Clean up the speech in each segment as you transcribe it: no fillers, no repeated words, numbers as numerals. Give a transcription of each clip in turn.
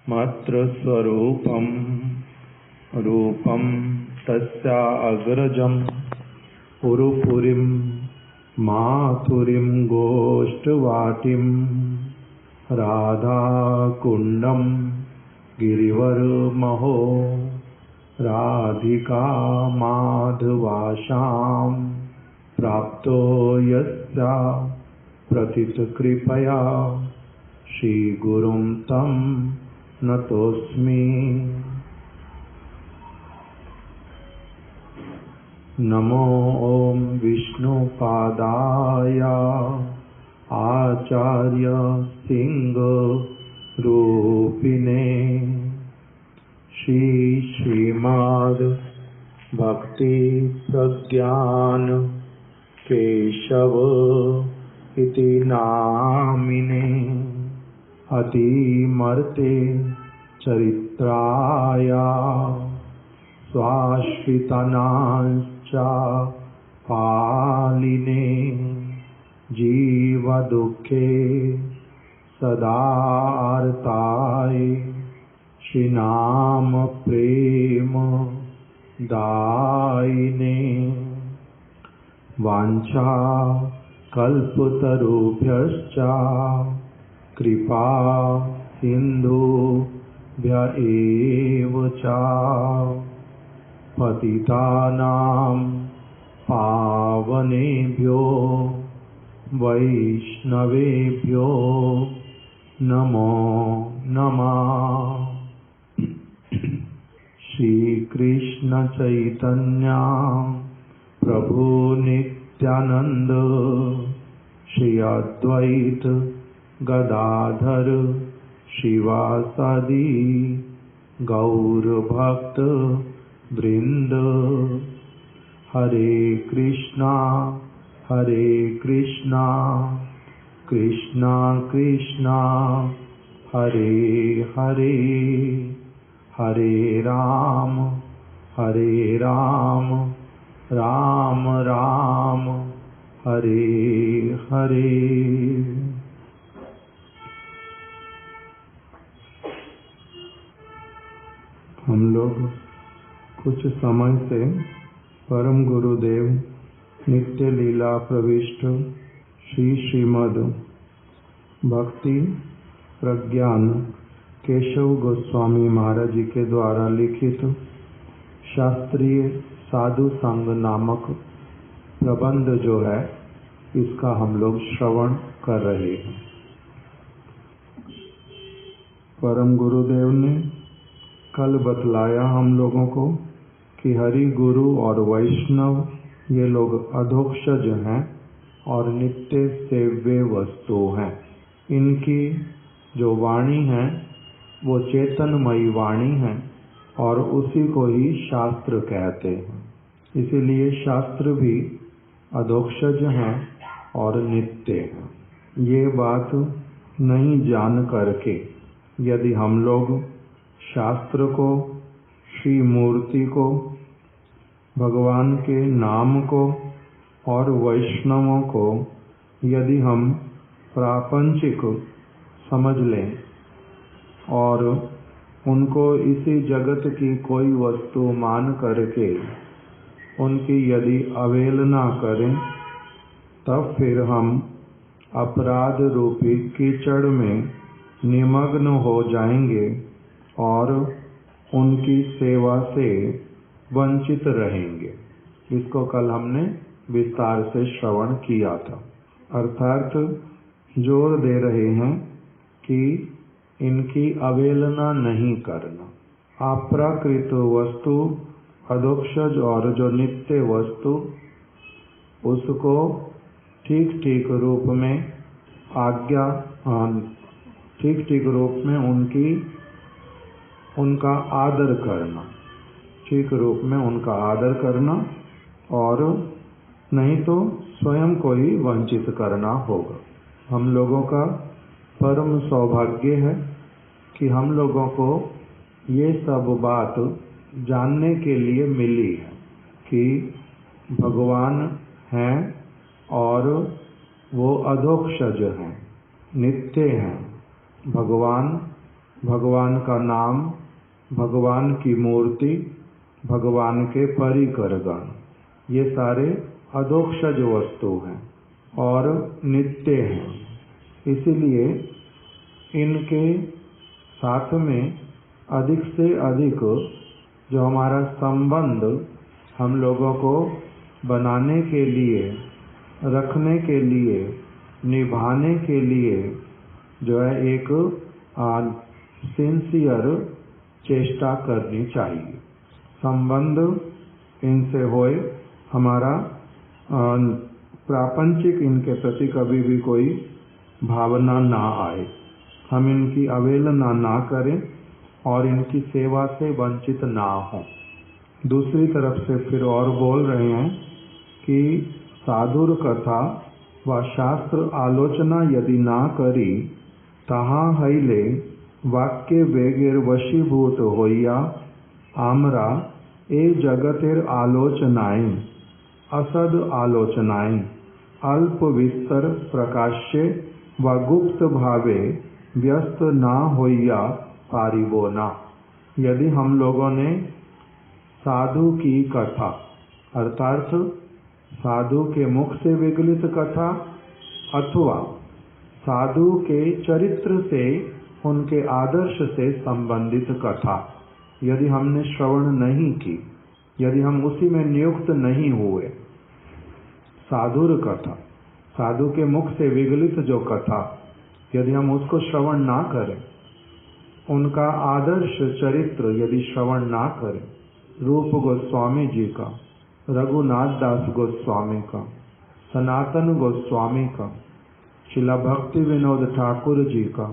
मात्र स्वरूपम रूपम तस्या अग्रजम पुरुपुरीं माथुरीं गोष्ठवाटिं राधाकुंडम गिरिवरमहो राधिका माधवाशां प्राप्तो यस्या प्रतितकृपया श्रीगुरुं तं नतोऽस्मि। नमो ॐ विष्णुपादाय आचार्य सिंहरूपिणे श्रीमद् भक्ति प्रज्ञान केशव इति नामिने अतिमर्ते चरित्राय स्वाश्रितानांश्च पालिने जीवदुःखे सदार्ताय श्रीनाम प्रेम दायिने वाञ्छा कल्पतरुभ्यश्च कृपा सिन्धुभ्य एव च पतितानां पावनेभ्यो वैष्णवेभ्यो नमो नमः। श्रीकृष्ण चैतन्य प्रभु नित्यानंद श्री अद्वैत गदाधर शिवासादि गौर भक्त वृंद। हरे कृष्णा कृष्णा कृष्णा हरे हरे हरे राम राम राम हरे हरे। हम लोग कुछ समय से परम गुरुदेव नित्य लीला प्रविष्ट श्रीमद् भक्ति प्रज्ञान केशव गोस्वामी महाराज जी के द्वारा लिखित शास्त्रीय साधु संग नामक प्रबंध जो है, इसका हम लोग श्रवण कर रहे हैं। परम गुरुदेव ने कल बतलाया हम लोगों को कि हरि गुरु और वैष्णव ये लोग अधोक्षज हैं और नित्य सेव्य वस्तु हैं। इनकी जो वाणी है वो चेतनमयी वाणी है और उसी को ही शास्त्र कहते हैं। इसीलिए शास्त्र भी अधोक्षज हैं और नित्य हैं। ये बात नहीं जान करके यदि हम लोग शास्त्र को, श्री मूर्ति को, भगवान के नाम को और वैष्णवों को यदि हम प्रापंचिक समझ लें और उनको इसी जगत की कोई वस्तु मान करके उनकी यदि अवहेलना करें, तब फिर हम अपराध रूपी कीचड़ में निमग्न हो जाएंगे और उनकी सेवा से वंचित रहेंगे। इसको कल हमने विस्तार से श्रवण किया था। अर्थात जोर दे रहे हैं कि इनकी अवहेलना नहीं करना। अप्राकृत वस्तु अधोक्षज और जो नित्य वस्तु, उसको ठीक ठीक रूप में उनका आदर करना, ठीक रूप में उनका आदर करना, और नहीं तो स्वयं को ही वंचित करना होगा। हम लोगों का परम सौभाग्य है कि हम लोगों को ये सब बात जानने के लिए मिली है कि भगवान हैं और वो अधोक्षज हैं, नित्य हैं। भगवान भगवान का नाम, भगवान की मूर्ति, भगवान के परिकरगण, ये सारे अधोक्षज वस्तु हैं और नित्य हैं। इसीलिए इनके साथ में अधिक से अधिक जो हमारा संबंध हम लोगों को बनाने के लिए, रखने के लिए, निभाने के लिए जो है एक सिंसियर चेष्टा करनी चाहिए। संबंध इनसे होए, हमारा प्रापंचिक इनके प्रति कभी भी कोई भावना ना आए, हम इनकी अवहेलना ना करें और इनकी सेवा से वंचित ना हों। दूसरी तरफ से फिर और बोल रहे हैं कि साधुर कथा व शास्त्र आलोचना यदि ना करी तहाँ हईले वाक्य वेगेर वशीभूत होइया आमरा ए जगतेर आलोचनाएं असद आलोचनाएं अल्प विस्तर प्रकाश्य व गुप्त भावे व्यस्त ना होइया पारिबो ना। यदि हम लोगों ने साधु की कथा अर्थात साधु के मुख से विगलित कथा अथवा साधु के चरित्र से, उनके आदर्श से संबंधित कथा यदि हमने श्रवण नहीं की, यदि हम उसी में नियुक्त नहीं हुए, साधुर कथा, साधु के मुख से विगलित जो कथा यदि हम उसको श्रवण ना करें, उनका आदर्श चरित्र यदि श्रवण ना करें, रूप गोस्वामी जी का, रघुनाथ दास गोस्वामी का, सनातन गोस्वामी का, शिला भक्ति विनोद ठाकुर जी का,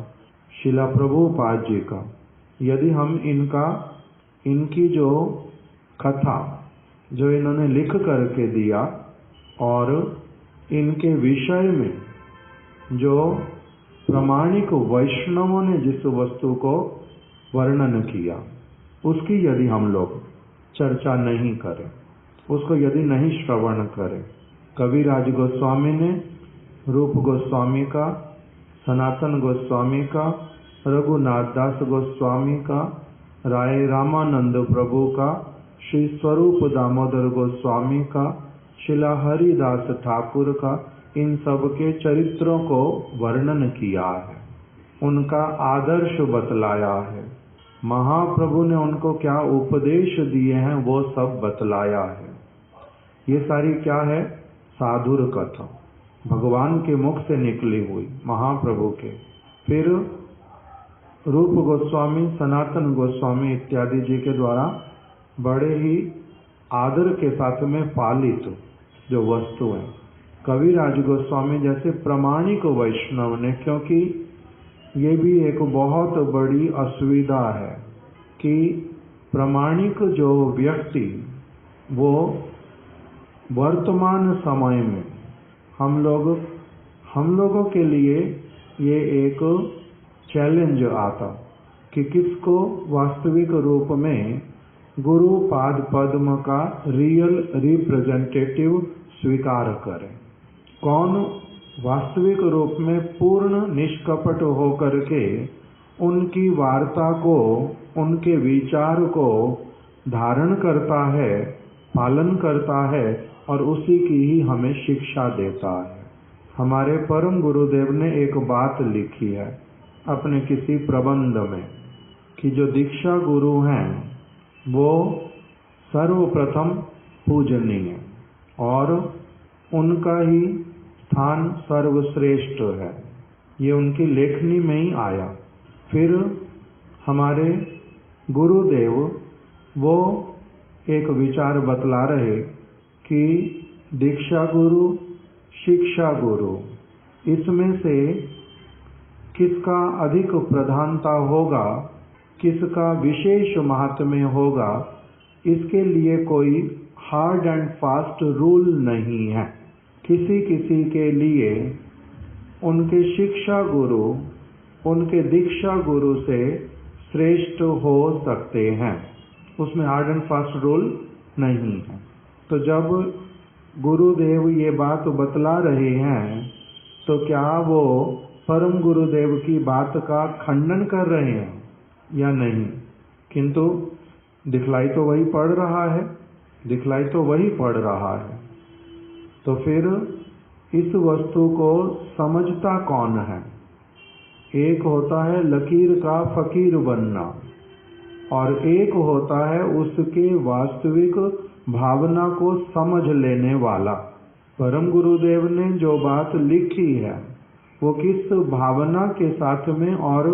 शिला प्रभुपाद जी का, यदि हम इनकी जो कथा जो इन्होंने लिख करके दिया और इनके विषय में जो प्रामाणिक वैष्णवों ने जिस वस्तु को वर्णन किया उसकी यदि हम लोग चर्चा नहीं करें, उसको यदि नहीं श्रवण करें, कविराज गोस्वामी ने रूप गोस्वामी का, सनातन गोस्वामी का, रघुनाथ दास गोस्वामी का, राय रामानंद प्रभु का, श्री स्वरूप दामोदर गोस्वामी का, शिला हरिदास ठाकुर का, इन सब के चरित्रों को वर्णन किया है, उनका आदर्श बतलाया है, महाप्रभु ने उनको क्या उपदेश दिए हैं वो सब बतलाया है। ये सारी क्या है? साधुर कथा, भगवान के मुख से निकली हुई, महाप्रभु के। फिर रूप गोस्वामी, सनातन गोस्वामी इत्यादि जी के द्वारा बड़े ही आदर के साथ में पालित जो वस्तु है, कविराज गोस्वामी जैसे प्रामाणिक वैष्णव ने, क्योंकि ये भी एक बहुत बड़ी असुविधा है कि प्रामाणिक जो व्यक्ति वो वर्तमान समय में हम लोगों के लिए ये एक चैलेंज आता कि किसको वास्तविक रूप में गुरु पाद पद्म का रियल रिप्रेजेंटेटिव स्वीकार करें, कौन वास्तविक रूप में पूर्ण निष्कपट होकर के उनकी वार्ता को, उनके विचार को धारण करता है, पालन करता है और उसी की ही हमें शिक्षा देता है। हमारे परम गुरुदेव ने एक बात लिखी है अपने किसी प्रबंध में कि जो दीक्षा गुरु हैं वो सर्वप्रथम पूजनीय और उनका ही स्थान सर्वश्रेष्ठ है। ये उनकी लेखनी में ही आया। फिर हमारे गुरुदेव वो एक विचार बतला रहे कि दीक्षा गुरु, शिक्षा गुरु, इसमें से किसका अधिक प्रधानता होगा, किसका विशेष महात्म्य होगा, इसके लिए कोई हार्ड एंड फास्ट रूल नहीं है। किसी किसी के लिए उनके शिक्षा गुरु, उनके दीक्षा गुरु से श्रेष्ठ हो सकते हैं, उसमें हार्ड एंड फास्ट रूल नहीं है। तो जब गुरुदेव ये बात बतला रहे हैं तो क्या वो परम गुरुदेव की बात का खंडन कर रहे हैं? या नहीं, किंतु दिखलाई तो वही पड़ रहा है, दिखलाई तो वही पड़ रहा है। तो फिर इस वस्तु को समझता कौन है? एक होता है लकीर का फकीर बनना और एक होता है उसके वास्तविक भावना को समझ लेने वाला। परम गुरुदेव ने जो बात लिखी है वो किस भावना के साथ में और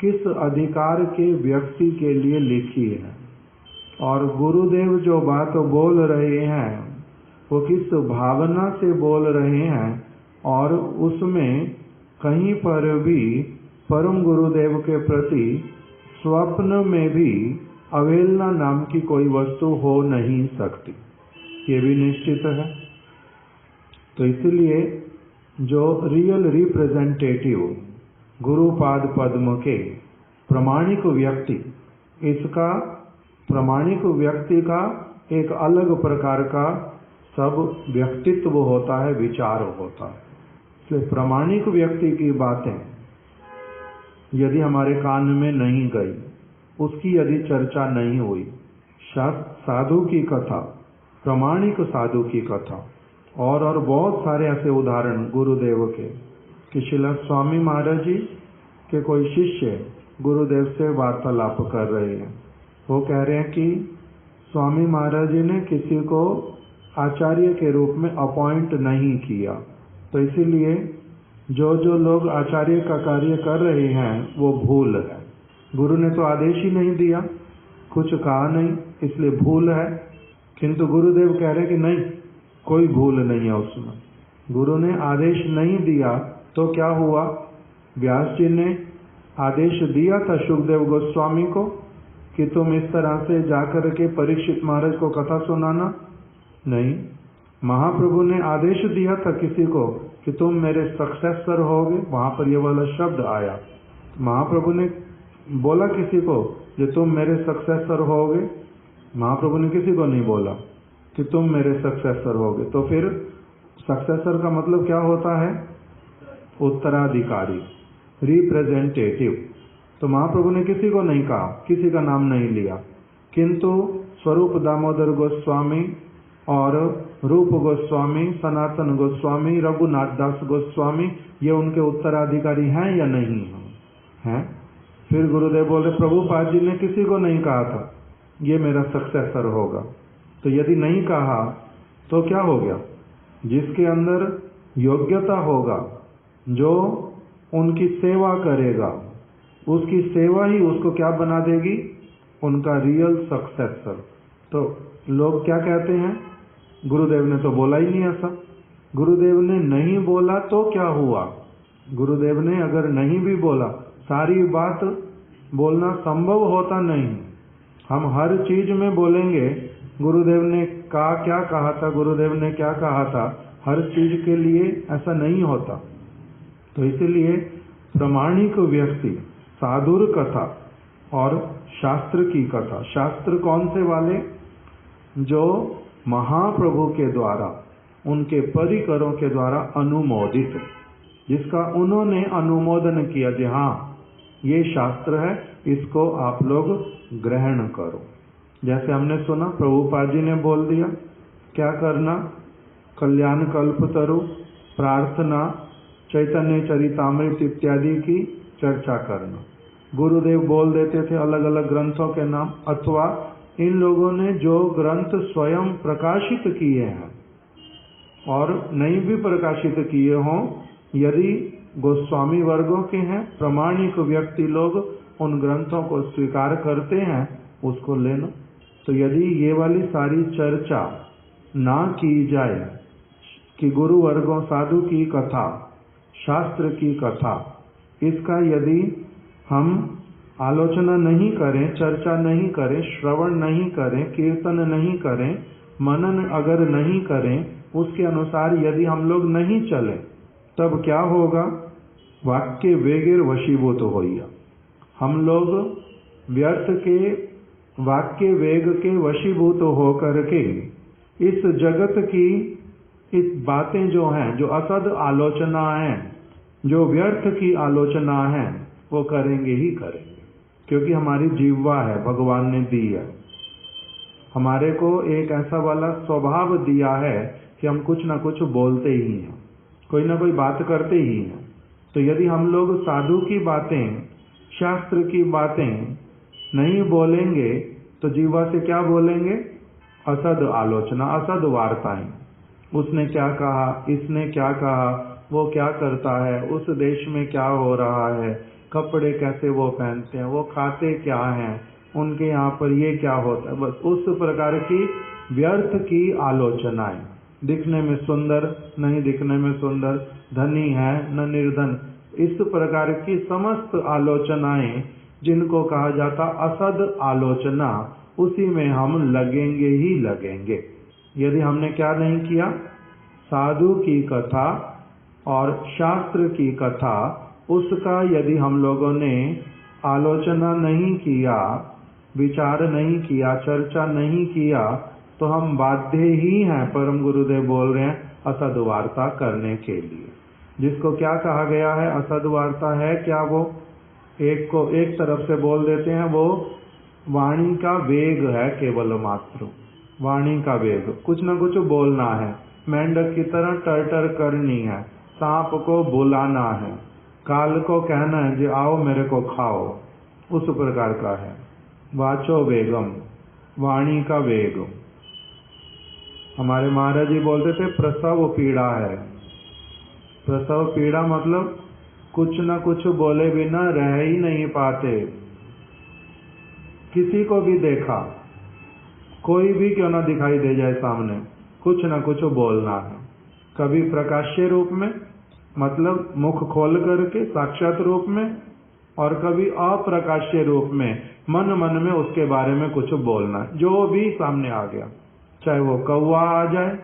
किस अधिकार के व्यक्ति के लिए लिखी है, और गुरुदेव जो बात बोल रहे हैं वो किस भावना से बोल रहे हैं, और उसमें कहीं पर भी परम गुरुदेव के प्रति स्वप्न में भी अवहेलना नाम की कोई वस्तु हो नहीं सकती, ये भी निश्चित है। तो इसलिए जो रियल रिप्रेजेंटेटिव गुरुपाद पद्म के प्रामाणिक व्यक्ति, इसका प्रामाणिक व्यक्ति का एक अलग प्रकार का सब व्यक्तित्व होता है, विचार होता है। इसलिए प्रामाणिक व्यक्ति की बातें यदि हमारे कान में नहीं गई, उसकी यदि चर्चा नहीं हुई, साधु की कथा, प्रामाणिक साधु की कथा और बहुत सारे ऐसे उदाहरण गुरुदेव के, कि श्रील स्वामी महाराज जी के कोई शिष्य गुरुदेव से वार्तालाप कर रहे हैं। वो कह रहे हैं कि स्वामी महाराज जी ने किसी को आचार्य के रूप में अपॉइंट नहीं किया, तो इसीलिए जो जो लोग आचार्य का कार्य कर रहे हैं वो भूल है। गुरु ने तो आदेश ही नहीं दिया, कुछ कहा नहीं, इसलिए भूल है। किंतु गुरुदेव कह रहे हैं कि नहीं, कोई भूल नहीं है उसमें। गुरु ने आदेश नहीं दिया तो क्या हुआ? व्यास जी ने आदेश दिया था सुखदेव गोस्वामी को कि तुम इस तरह से जाकर के परीक्षित महाराज को कथा सुनाना। नहीं, महाप्रभु ने आदेश दिया था किसी को कि तुम मेरे सक्सेसर होगे, वहां पर ये वाला शब्द आया। महाप्रभु ने बोला किसी को कि तुम मेरे सक्सेसर होगे, महाप्रभु ने किसी को नहीं बोला कि तुम मेरे सक्सेसर होगे। तो फिर सक्सेसर का मतलब क्या होता है? उत्तराधिकारी, रिप्रेजेंटेटिव। तो महाप्रभु ने किसी को नहीं कहा, किसी का नाम नहीं लिया, किंतु स्वरूप दामोदर गोस्वामी और रूप गोस्वामी, सनातन गोस्वामी, रघुनाथ दास गोस्वामी, ये उनके उत्तराधिकारी हैं या नहीं हैं? फिर गुरुदेव बोले प्रभुपाद जी ने किसी को नहीं कहा था ये मेरा सक्सेसर होगा। तो यदि नहीं कहा तो क्या हो गया? जिसके अंदर योग्यता होगा, जो उनकी सेवा करेगा, उसकी सेवा ही उसको क्या बना देगी? उनका रियल सक्सेसर। तो लोग क्या कहते हैं? गुरुदेव ने तो बोला ही नहीं ऐसा। गुरुदेव ने नहीं बोला तो क्या हुआ? गुरुदेव ने अगर नहीं भी बोला, सारी बात बोलना संभव होता नहीं। हम हर चीज में बोलेंगे गुरुदेव ने क्या कहा था, गुरुदेव ने क्या कहा था, हर चीज के लिए ऐसा नहीं होता। तो इसलिए प्रामाणिक व्यक्ति, साधुर कथा और शास्त्र की कथा, शास्त्र कौन से वाले? जो महाप्रभु के द्वारा, उनके परिकरों के द्वारा अनुमोदित, जिसका उन्होंने अनुमोदन किया कि हाँ ये शास्त्र है, इसको आप लोग ग्रहण करो। जैसे हमने सुना प्रभुपाद जी ने बोल दिया क्या करना? कल्याण कल्पतरु, प्रार्थना, चैतन्य चरितामृत इत्यादि की चर्चा करना। गुरुदेव बोल देते थे अलग अलग ग्रंथों के नाम, अथवा इन लोगों ने जो ग्रंथ स्वयं प्रकाशित किए हैं और नहीं भी प्रकाशित किए हों, यदि गोस्वामी वर्गों के हैं, प्रामाणिक व्यक्ति लोग उन ग्रंथों को स्वीकार करते हैं, उसको लेना। तो यदि ये वाली सारी चर्चा ना की जाए कि गुरु वर्गों, साधु की कथा, शास्त्र की कथा, इसका यदि हम आलोचना नहीं करें, चर्चा नहीं करें, श्रवण नहीं करें, कीर्तन नहीं करें, मनन अगर नहीं करें, उसके अनुसार यदि हम लोग नहीं चलें, तब क्या होगा? वाक्य वेगेर वशीभूत होइया। हम लोग व्यर्थ के वाक्य वेग के वशीभूत होकर के इस जगत की इस बातें जो हैं, जो असद आलोचना हैं, जो व्यर्थ की आलोचना हैं, वो करेंगे ही करेंगे। क्योंकि हमारी जीवा है, भगवान ने दी है। हमारे को एक ऐसा वाला स्वभाव दिया है कि हम कुछ ना कुछ बोलते ही हैं, कोई ना कोई बात करते ही हैं। तो यदि हम लोग साधु की बातें, शास्त्र की बातें नहीं बोलेंगे तो जीवा से क्या बोलेंगे? असद आलोचना, असद वार्ताएं। उसने क्या कहा, इसने क्या कहा, वो क्या करता है, उस देश में क्या हो रहा है, कपड़े कैसे वो पहनते हैं, वो खाते क्या हैं, उनके यहाँ पर ये क्या होता है। बस उस प्रकार की व्यर्थ की आलोचनाएं, दिखने में सुंदर, नहीं दिखने में सुंदर, धनी है न निर्धन, इस प्रकार की समस्त आलोचनाएं जिनको कहा जाता असद आलोचना, उसी में हम लगेंगे ही लगेंगे। यदि हमने क्या नहीं किया, साधु की कथा और शास्त्र की कथा, उसका यदि हम लोगों ने आलोचना नहीं किया, विचार नहीं किया, चर्चा नहीं किया, तो हम बाध्य ही हैं, परम गुरुदेव बोल रहे हैं, असद वार्ता करने के लिए। जिसको क्या कहा गया है, असद वार्ता है क्या? वो एक को एक तरफ से बोल देते हैं, वो वाणी का वेग है, केवल मात्र वाणी का वेग। कुछ न कुछ बोलना है, मेंढक की तरह टर करनी है, सांप को बुलाना है, काल को कहना है जो आओ मेरे को खाओ, उस प्रकार का है। वाचो वेगम, वाणी का वेग। हमारे महाराज जी बोलते थे प्रसव पीड़ा है। प्रसव पीड़ा मतलब कुछ न कुछ बोले बिना रह ही नहीं पाते। किसी को भी देखा, कोई भी क्यों ना दिखाई दे जाए सामने, कुछ न कुछ बोलना है। कभी प्रकाश्य रूप में, मतलब मुख खोल करके साक्षात रूप में, और कभी अप्रकाश्य रूप में, मन मन में उसके बारे में कुछ बोलना है। जो भी सामने आ गया, चाहे वो कौवा आ जाए,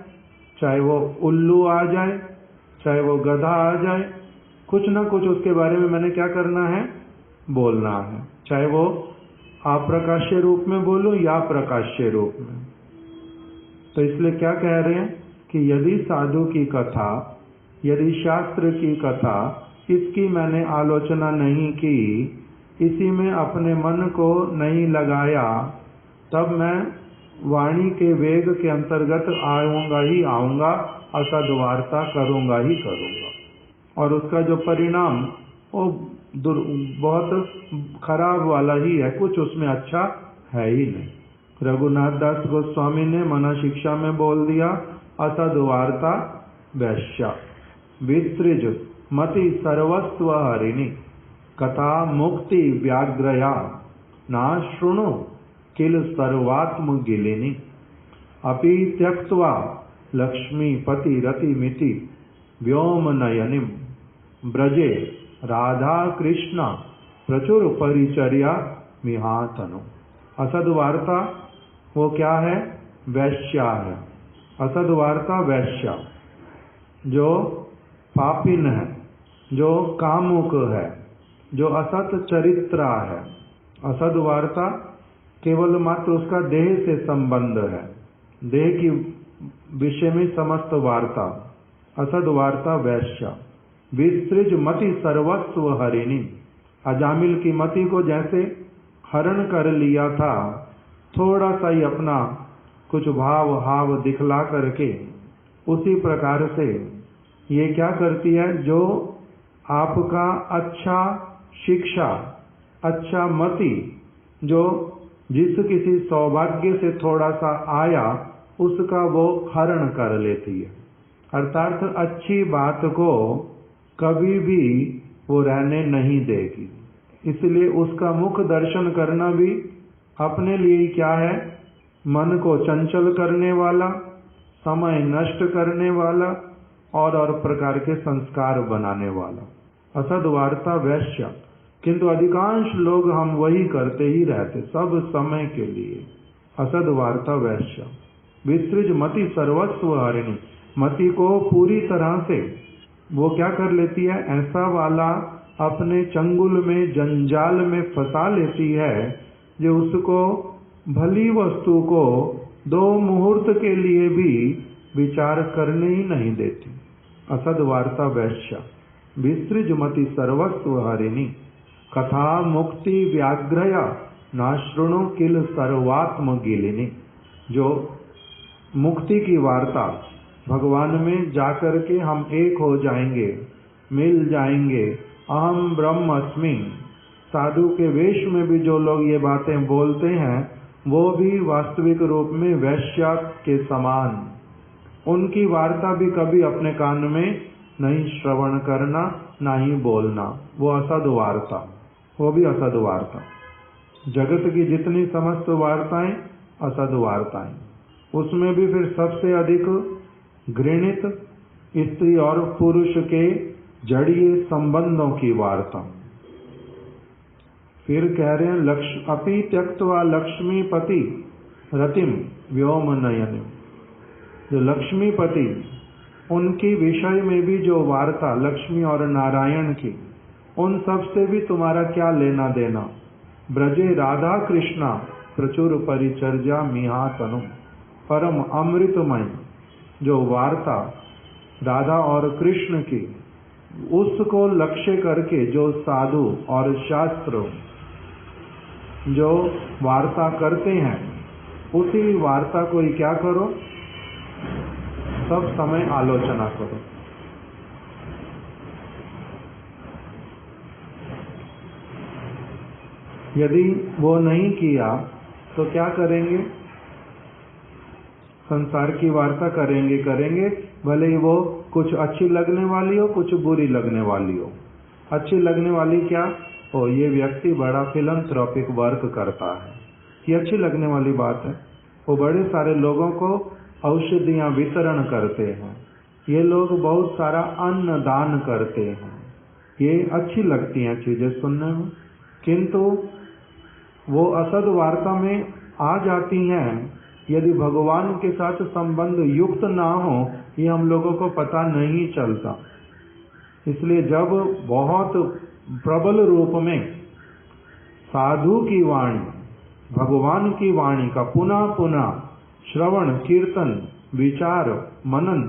चाहे वो उल्लू आ जाए, चाहे वो गधा आ जाए, कुछ ना कुछ उसके बारे में मैंने क्या करना है, बोलना है। चाहे वो अप्रकाश्य रूप में बोलो या प्रकाश्य रूप में। तो इसलिए क्या कह रहे हैं कि यदि साधु की कथा, यदि शास्त्र की कथा, इसकी मैंने आलोचना नहीं की, इसी में अपने मन को नहीं लगाया, तब मैं वाणी के वेग के अंतर्गत आऊंगा ही आऊंगा, असद वार्ता करूंगा ही करूंगा, और उसका जो परिणाम वो बहुत खराब वाला ही है, कुछ उसमें अच्छा है ही नहीं। रघुनाथ दास गोस्वामी ने मना शिक्षा में बोल दिया, असद वार्ता वैश्या विसृज मति सर्वस्व हरिणी, कथा मुक्ति व्याग्रया ना शृणु किल सर्वात्म गिलिनी, अपि त्यक्त्वा लक्ष्मी पति रति मिति व्योम नयनिम, ब्रजे राधा कृष्ण प्रचुर परिचर्या मिहातनु। असद वार्ता वो क्या है, वैश्या है। असद वार्ता वैश्या, जो पापिन है, जो कामुक है, जो असत चरित्रा है। असद वार्ता केवल मात्र उसका देह से संबंध है, देह की विषय में समस्त वार्ता। असद वार्ता वैश्या विसृज मति सर्वस्व हरिणी, अजामिल की मति को जैसे हरण कर लिया था, थोड़ा सा ही अपना कुछ भाव हाव दिखला करके, उसी प्रकार से ये क्या करती है, जो आपका अच्छा शिक्षा, अच्छा मति, जो जिस किसी सौभाग्य से थोड़ा सा आया, उसका वो हरण कर लेती है। अर्थात अच्छी बात को कभी भी वो रहने नहीं देगी। इसलिए उसका मुख दर्शन करना भी अपने लिए क्या है, मन को चंचल करने वाला, समय नष्ट करने वाला, और प्रकार के संस्कार बनाने वाला। असद वार्ता वैश्य, किंतु अधिकांश लोग हम वही करते ही रहते सब समय के लिए। असद वार्ता वैश्य विसृज मति सर्वस्व हरिणी, मति को पूरी तरह से वो क्या कर लेती है, ऐसा वाला अपने चंगुल में, जंजाल में फंसा लेती है, जो उसको भली वस्तु को 2 मुहूर्त के लिए भी विचार करने ही नहीं देती। असद वार्ता वैश्या विसृज मति सर्वस्व हरिणी, कथा मुक्ति व्याघ्रया ना शृणु किल सर्वात्म गिलिनी। जो मुक्ति की वार्ता, भगवान में जाकर के हम एक हो जाएंगे, मिल जाएंगे, अहम ब्रह्म अस्मि, साधु के वेश में भी जो लोग ये बातें बोलते हैं वो भी वास्तविक रूप में वैश्या के समान, उनकी वार्ता भी कभी अपने कान में नहीं श्रवण करना, ना ही बोलना। वो असद वार्ता, वो भी असद वार्ता। जगत की जितनी समस्त वार्ताएं असद वार्ताएं, उसमें भी फिर सबसे अधिक घृणित स्त्री और पुरुष के जड़ीय संबंधों की वार्ता। फिर कह रहे हैं अपि त्यक्त्वा लक्ष्मीपति रतिम व्योम नयन। जो लक्ष्मीपति, उनकी विषय में भी जो वार्ता लक्ष्मी और नारायण की, उन सब से भी तुम्हारा क्या लेना देना। ब्रजे राधा कृष्णा प्रचुर परिचर्या मिहा तनु, परम अमृतमय जो वार्ता राधा और कृष्ण की, उसको लक्ष्य करके जो साधु और शास्त्र जो वार्ता करते हैं, उसी वार्ता को ही क्या करो, सब समय आलोचना करो। यदि वो नहीं किया तो क्या करेंगे, संसार की वार्ता करेंगे, भले ही वो कुछ अच्छी लगने वाली हो, कुछ बुरी लगने वाली हो। अच्छी लगने वाली क्या, ओ ये व्यक्ति बड़ा फिलंथ्रोपिक वर्क करता है, ये अच्छी लगने वाली बात है। वो बड़े सारे लोगों को औषधियां वितरण करते हैं, ये लोग बहुत सारा अन्न दान करते हैं, ये अच्छी लगती हैं चीजें सुनने में। किंतु वो असद वार्ता में आ जाती हैं यदि भगवान के साथ संबंध युक्त ना हो, ये हम लोगों को पता नहीं चलता। इसलिए जब बहुत प्रबल रूप में साधु की वाणी, भगवान की वाणी का पुनः पुनः श्रवण, कीर्तन, विचार, मनन,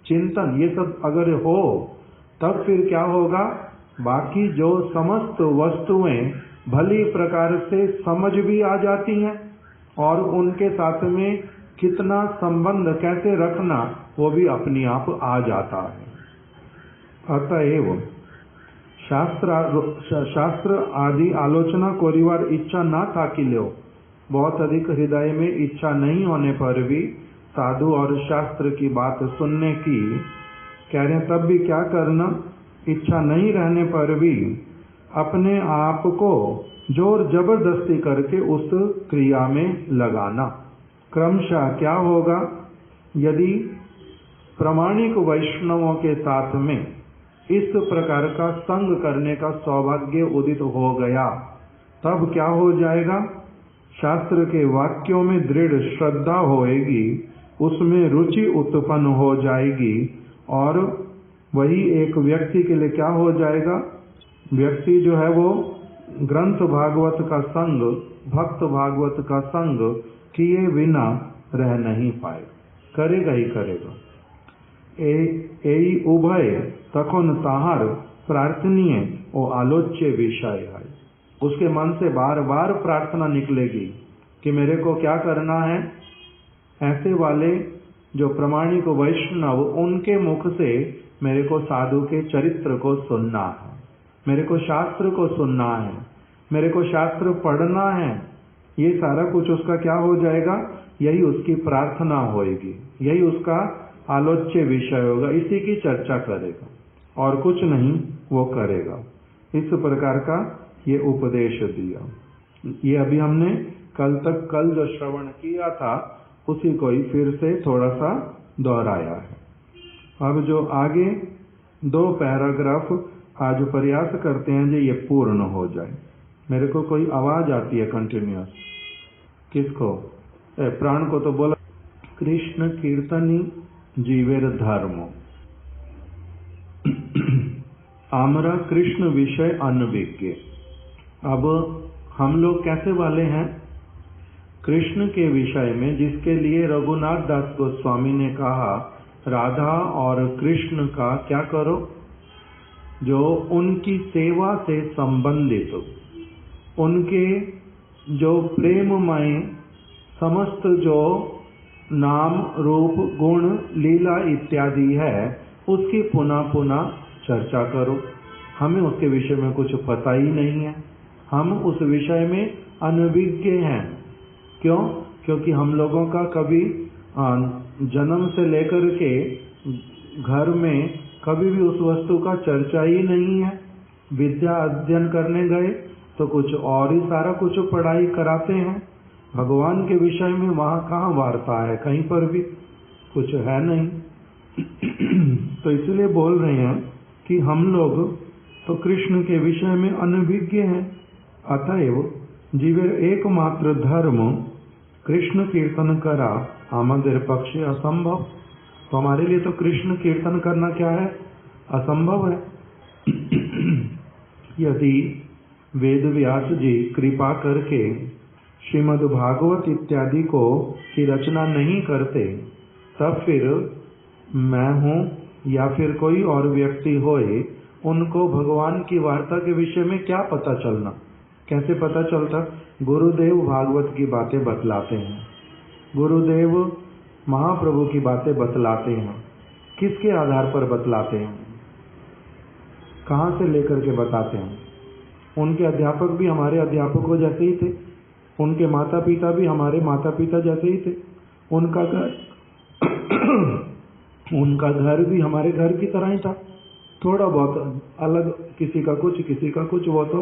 चिंतन, ये सब अगर हो, तब फिर क्या होगा, बाकी जो समस्त वस्तुएं भली प्रकार से समझ भी आ जाती हैं और उनके साथ में कितना संबंध कैसे रखना वो भी अपने आप आ जाता है। अतएव शास्त्र आदि आलोचना कोरिवार इच्छा ना थाकी लो। बहुत अधिक हृदय में इच्छा नहीं होने पर भी साधु और शास्त्र की बात सुनने की कह रहे हैं, तब भी क्या करना, इच्छा नहीं रहने पर भी अपने आप को जोर जबरदस्ती करके उस क्रिया में लगाना। क्रमशः क्या होगा, यदि प्रामाणिक वैष्णवों के साथ में इस प्रकार का संग करने का सौभाग्य उदित हो गया, तब क्या हो जाएगा, शास्त्र के वाक्यों में दृढ़ श्रद्धा होएगी, उसमें रुचि उत्पन्न हो जाएगी और वही एक व्यक्ति के लिए क्या हो जाएगा, व्यक्ति जो है वो ग्रंथ भागवत का संग, भक्त भागवत का संग किए बिना रह नहीं पाए, करेगा ही करेगा। ए उभय तखन ताहार प्रार्थनीय और आलोच्य विषय है। उसके मन से बार बार प्रार्थना निकलेगी कि मेरे को क्या करना है। ऐसे वाले जो प्रामाणिक वैष्णव, उनके मुख से मेरे को साधु के चरित्र को सुनना है, मेरे को शास्त्र को सुनना है, मेरे को शास्त्र पढ़ना है। ये सारा कुछ उसका क्या हो जाएगा, यही उसकी प्रार्थना होएगी, यही उसका आलोच्य विषय होगा, इसी की चर्चा करेगा और कुछ नहीं वो करेगा। इस प्रकार का ये उपदेश दिया। ये अभी हमने कल जो श्रवण किया था उसी को ही फिर से थोड़ा सा दोहराया है। अब जो आगे 2 पैराग्राफ आज प्रयास करते हैं जो ये पूर्ण हो जाए। मेरे को कोई आवाज आती है कंटिन्यूअस, किसको, प्राण को तो बोला, कृष्ण कीर्तनी जीवेर धर्म। आमरा कृष्ण विषय अनविज्ञ। अब हम लोग कैसे वाले हैं, कृष्ण के विषय में, जिसके लिए रघुनाथ दास गोस्वामी ने कहा राधा और कृष्ण का क्या करो, जो उनकी सेवा से संबंधित, उनके जो प्रेममय समस्त जो नाम रूप गुण लीला इत्यादि है उसकी पुनः पुनः चर्चा करो। हमें उसके विषय में कुछ पता ही नहीं है, हम उस विषय में अनभिज्ञ हैं। क्यों? क्योंकि हम लोगों का कभी जन्म से लेकर के घर में कभी भी उस वस्तु का चर्चा ही नहीं है। विद्या अध्ययन करने गए तो कुछ और ही सारा कुछ पढ़ाई कराते हैं, भगवान के विषय में वहाँ कहाँ वार्ता है, कहीं पर भी कुछ है नहीं। तो इसलिए बोल रहे हैं कि हम लोग तो कृष्ण के विषय में अनभिज्ञ हैं। अतएव जीवे एकमात्र धर्म कृष्ण कीर्तन करा आमदेर पक्षे असंभव। तो हमारे लिए तो कृष्ण कीर्तन करना क्या है? असंभव है। यदि वेद व्यास जी कृपा करके श्रीमद् भागवत इत्यादि को की रचना नहीं करते, तब फिर मैं हूँ या फिर कोई और व्यक्ति होए, उनको भगवान की वार्ता के विषय में क्या पता चलना? कैसे पता चलता? गुरुदेव भागवत की बातें बतलाते हैं, गुरुदेव महाप्रभु की बातें बतलाते हैं। किसके आधार पर बतलाते हैं? कहाँ से लेकर के बताते हैं? उनके अध्यापक भी हमारे अध्यापकों जैसे ही थे, उनके माता पिता भी हमारे माता पिता जैसे ही थे, उनका घर भी हमारे घर की तरह ही था। थोड़ा बहुत अलग, किसी का कुछ वो तो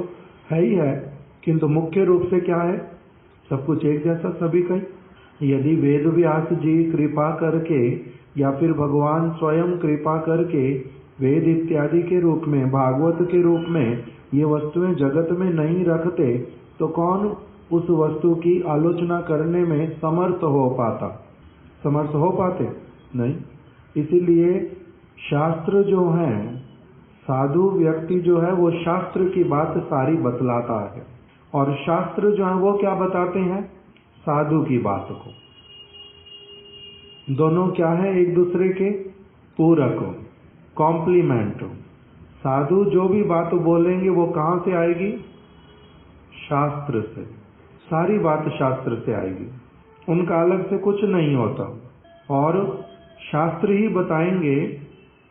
है ही है, किंतु मुख्य रूप से क्या है? सब कुछ एक जैसा सभी का ही। यदि वेद व्यास जी कृपा करके या फिर भगवान स्वयं कृपा करके वेद इत्यादि के रूप में, भागवत के रूप में ये वस्तुएं जगत में नहीं रखते, तो कौन उस वस्तु की आलोचना करने में समर्थ हो पाता? समर्थ हो पाते? नहीं। इसीलिए शास्त्र जो है, साधु व्यक्ति जो है वो शास्त्र की बात सारी बतलाता है, और शास्त्र जो है वो क्या बताते हैं? साधु की बात को। दोनों क्या है? एक दूसरे के पूरक, कॉम्प्लीमेंट। साधु जो भी बात बोलेंगे वो कहाँ से आएगी? शास्त्र से। सारी बात शास्त्र से आएगी, उनका अलग से कुछ नहीं होता। और शास्त्र ही बताएंगे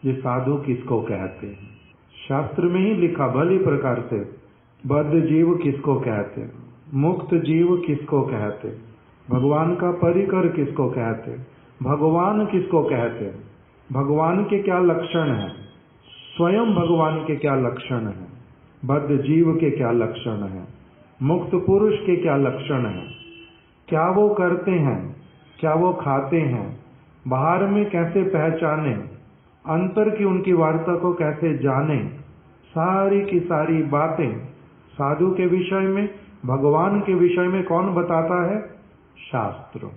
ये साधु किसको कहते हैं। शास्त्र में ही लिखा भली प्रकार से, बद्ध जीव किसको कहते हैं, मुक्त जीव किसको कहते, भगवान का परिकर किसको कहते, भगवान किसको कहते, भगवान के क्या लक्षण है, स्वयं भगवान के क्या लक्षण है, बद्ध जीव के क्या लक्षण है, मुक्त पुरुष के क्या लक्षण है, क्या वो करते हैं, क्या वो खाते हैं, बाहर में कैसे पहचाने, अंतर की उनकी वार्ता को कैसे जाने, सारी की सारी बातें साधु के विषय में, भगवान के विषय में कौन बताता है? शास्त्र।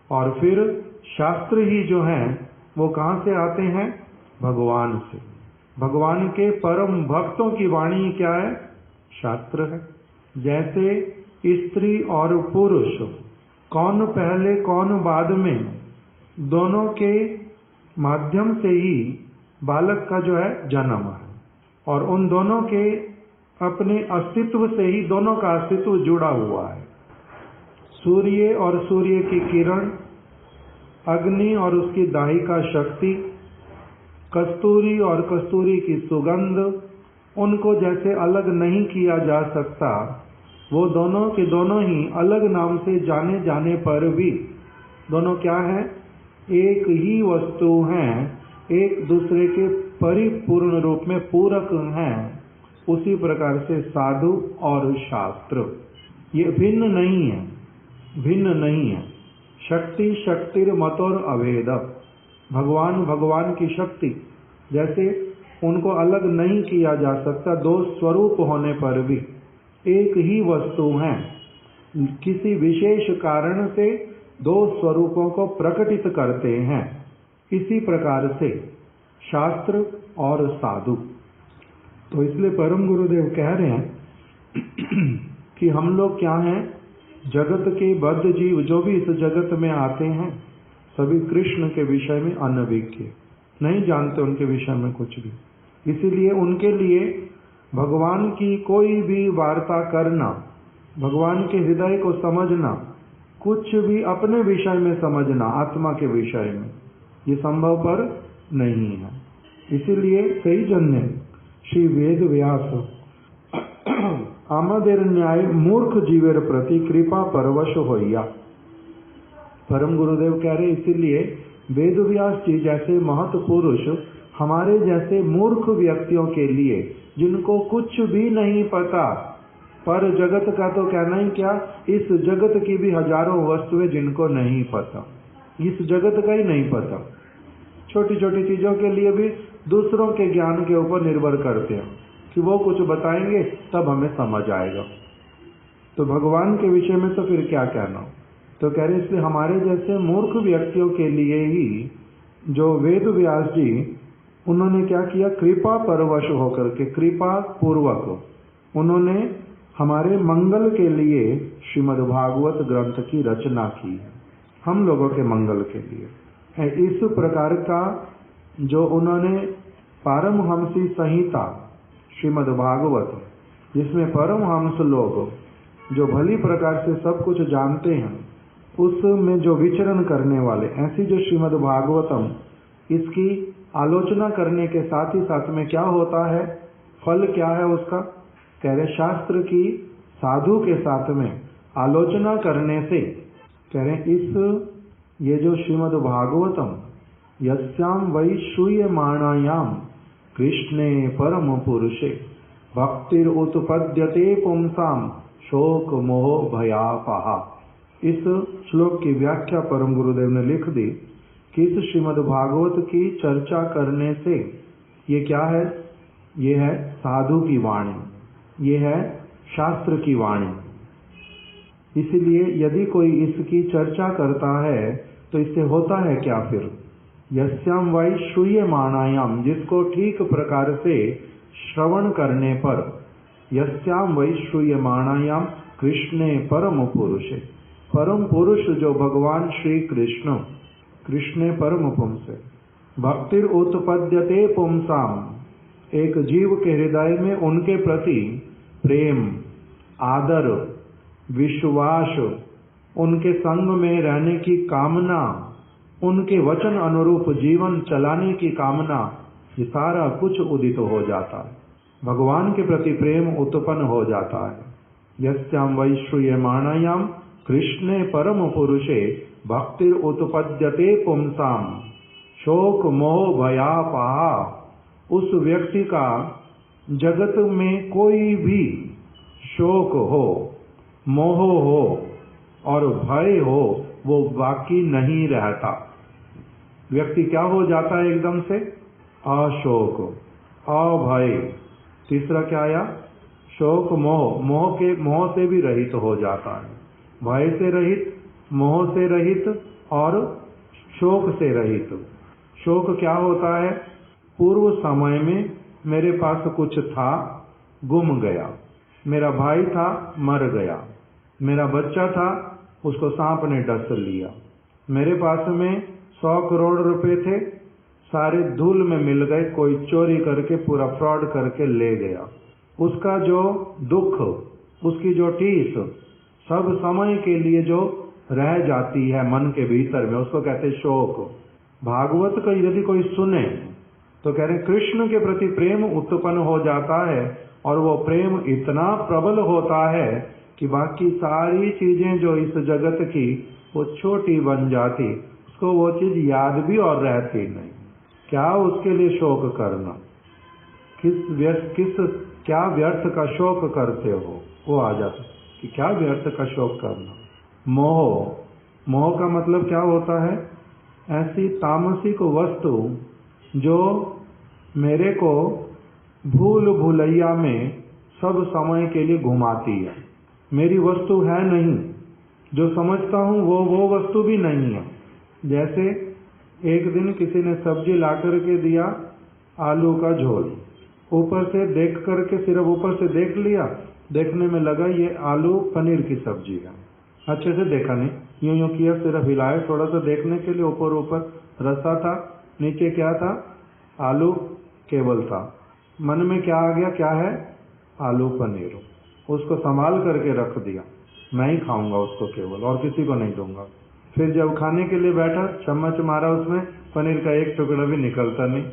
और फिर शास्त्र ही जो है वो कहाँ से आते हैं? भगवान से। भगवान के परम भक्तों की वाणी क्या है? शास्त्र है। जैसे स्त्री और पुरुष, कौन पहले कौन बाद में, दोनों के माध्यम से ही बालक का जो है जन्म है, और उन दोनों के अपने अस्तित्व से ही दोनों का अस्तित्व जुड़ा हुआ है। सूर्य और सूर्य की किरण, अग्नि और उसकी दाहिका शक्ति, कस्तूरी और कस्तूरी की सुगंध, उनको जैसे अलग नहीं किया जा सकता, वो दोनों के दोनों ही अलग नाम से जाने जाने पर भी दोनों क्या है? एक ही वस्तु हैं, एक दूसरे के परिपूर्ण रूप में पूरक हैं। उसी प्रकार से साधु और शास्त्र ये भिन्न नहीं है, भिन्न नहीं है। शक्ति शक्तिर मतोर अभेद, भगवान भगवान की शक्ति जैसे उनको अलग नहीं किया जा सकता, दो स्वरूप होने पर भी एक ही वस्तु हैं, किसी विशेष कारण से दो स्वरूपों को प्रकटित करते हैं। इसी प्रकार से शास्त्र और साधु। तो इसलिए परम गुरुदेव कह रहे हैं कि हम लोग क्या हैं? जगत के बद्ध जीव जो भी इस जगत में आते हैं, सभी कृष्ण के विषय में अनभिज्ञ, नहीं जानते उनके विषय में कुछ भी। इसीलिए उनके लिए भगवान की कोई भी वार्ता करना, भगवान के हृदय को समझना, कुछ भी अपने विषय में समझना, आत्मा के विषय में, ये संभव पर नहीं है। इसीलिए सही जन्य श्री वेद व्यास आमदेर न्याय मूर्ख जीवेर प्रति कृपा परवश होइया। परम गुरुदेव कह रहे इसीलिए वेद व्यास जी जैसे महत पुरुष हमारे जैसे मूर्ख व्यक्तियों के लिए, जिनको कुछ भी नहीं पता, पर जगत का तो कहना ही क्या, इस जगत की भी हजारों वस्तुएं जिनको नहीं पता, इस जगत का ही नहीं पता, छोटी छोटी चीजों के लिए भी दूसरों के ज्ञान के ऊपर निर्भर करते हैं कि वो कुछ बताएंगे तब हमें समझ आएगा। तो भगवान के विषय में तो फिर क्या कहना। तो कह रहे इसलिए हमारे जैसे मूर्ख व्यक्तियों के लिए ही जो वेद व्यास जी, उन्होंने क्या किया, कृपा परवश होकर के, कृपा पूर्वक उन्होंने हमारे मंगल के लिए श्रीमद् भागवत ग्रंथ की रचना की है, हम लोगों के मंगल के लिए। इस प्रकार का जो उन्होंने पारमहंसी संहिता श्रीमद् भागवत, जिसमें परमहंस लोग जो भली प्रकार से सब कुछ जानते हैं, उसमें जो विचरण करने वाले, ऐसी जो श्रीमद् भागवतम, इसकी आलोचना करने के साथ ही साथ में क्या होता है, फल क्या है उसका, कह रहे शास्त्र की साधु के साथ में आलोचना करने से, कह रहे इस ये जो श्रीमद् भागवतम यस्याम वै श्रूयमाणायाम कृष्णे परम पुरुषे भक्तिर उत्पद्यते पुंसाम शोक मोह भयापहा। इस श्लोक की व्याख्या परम गुरुदेव ने लिख दी कि इस श्रीमद् भागवत की चर्चा करने से ये क्या है, ये है साधु की वाणी, ये है शास्त्र की वाणी। इसलिए यदि कोई इसकी चर्चा करता है तो इससे होता है क्या फिर, यस्याम वै श्रूयमाणायाम, जिसको ठीक प्रकार से श्रवण करने पर, यस्याम वै श्रूयमाणायाम कृष्णे परम पुरुषे, परम पुरुष जो भगवान श्री कृष्ण, कृष्णे परम पुंसे, भक्तिर उत्पद्यते पुंसाम, एक जीव के हृदय में उनके प्रति प्रेम, आदर, विश्वास, उनके संग में रहने की कामना, उनके वचन अनुरूप जीवन चलाने की कामना, ये सारा कुछ उदित हो जाता है, भगवान के प्रति प्रेम उत्पन्न हो जाता है। यस्याम वै श्रूयमाणायाम कृष्णे परम पुरुषे भक्तिर उत्पद्यते पुंसाम शोक मोह भयापहा। उस व्यक्ति का जगत में कोई भी शोक हो, मोह हो और भय हो, वो बाकी नहीं रहता। व्यक्ति क्या हो जाता है एकदम से, अशोक, अभय, तीसरा क्या आया, शोक मोह, मोह से भी रहित हो जाता है, भय से रहित, मोह से रहित और शोक से रहित। शोक क्या होता है, पूर्व समय में मेरे पास कुछ था, गुम गया, मेरा भाई था, मर गया, मेरा बच्चा था, उसको सांप ने डस लिया, मेरे पास में 100 करोड़ रुपए थे, सारे धूल में मिल गए, कोई चोरी करके पूरा फ्रॉड करके ले गया। उसका जो दुख, उसकी जो टीस सब समय के लिए जो रह जाती है मन के भीतर में, उसको कहते शोक। भागवत का यदि कोई सुने तो कह रहे कृष्ण के प्रति प्रेम उत्पन्न हो जाता है, और वो प्रेम इतना प्रबल होता है कि बाकी सारी चीजें जो इस जगत की वो छोटी बन जाती, उसको वो चीज याद भी और रहती नहीं। क्या उसके लिए शोक करना, क्या व्यर्थ का शोक करते हो, वो आ जाता कि क्या व्यर्थ का शोक करना। मोह का मतलब क्या होता है, ऐसी तामसिक वस्तु जो मेरे को भूल भुलैया में सब समय के लिए घुमाती है, मेरी वस्तु है नहीं, जो समझता हूँ वो वस्तु भी नहीं है। जैसे एक दिन किसी ने सब्जी ला करके दिया, आलू का झोल, ऊपर से देख करके, सिर्फ ऊपर से देख लिया, देखने में लगा ये आलू पनीर की सब्जी है, अच्छे से देखा नहीं, यूं किया, सिर्फ हिलाया थोड़ा सा देखने के लिए, ऊपर रसा था, नीचे क्या था, आलू केवल था। मन में क्या आ गया, क्या है, आलू पनीर, उसको संभाल करके रख दिया, मैं ही खाऊंगा उसको केवल, और किसी को नहीं दूंगा। फिर जब खाने के लिए बैठा, चम्मच मारा, उसमें पनीर का एक टुकड़ा भी निकलता नहीं,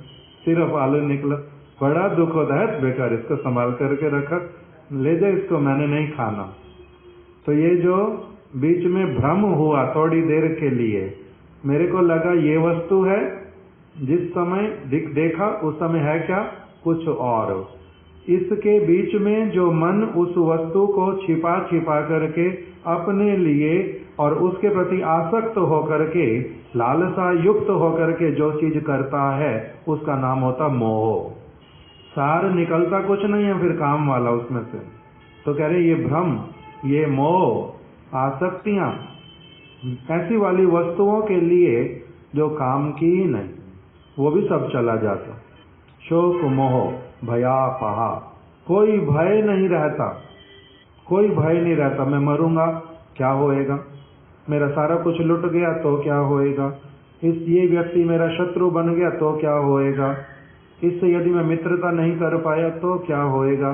सिर्फ आलू निकला। बड़ा दुख होता है, बेकार, इसको संभाल करके रखा, ले जा इसको, मैंने नहीं खाना। तो ये जो बीच में भ्रम हुआ थोड़ी देर के लिए, मेरे को लगा ये वस्तु है, जिस समय देखा उस समय है क्या, कुछ और। इसके बीच में जो मन उस वस्तु को छिपा छिपा करके अपने लिए और उसके प्रति आसक्त होकर के, लालसा युक्त होकर के जो चीज करता है, उसका नाम होता मोह। सार निकलता कुछ नहीं है फिर काम वाला उसमें से। तो कह रहे ये भ्रम, ये मोह, आसक्तियां ऐसी वाली वस्तुओं के लिए जो काम की ही नहीं, वो भी सब चला जाता। शोक मोह भयापहा, कोई भय नहीं रहता, कोई भय नहीं रहता। मैं मरूंगा क्या होएगा, मेरा सारा कुछ लुट गया तो क्या होएगा, ये व्यक्ति मेरा शत्रु बन गया तो क्या होएगा, इससे यदि मैं मित्रता नहीं कर पाया तो क्या होएगा,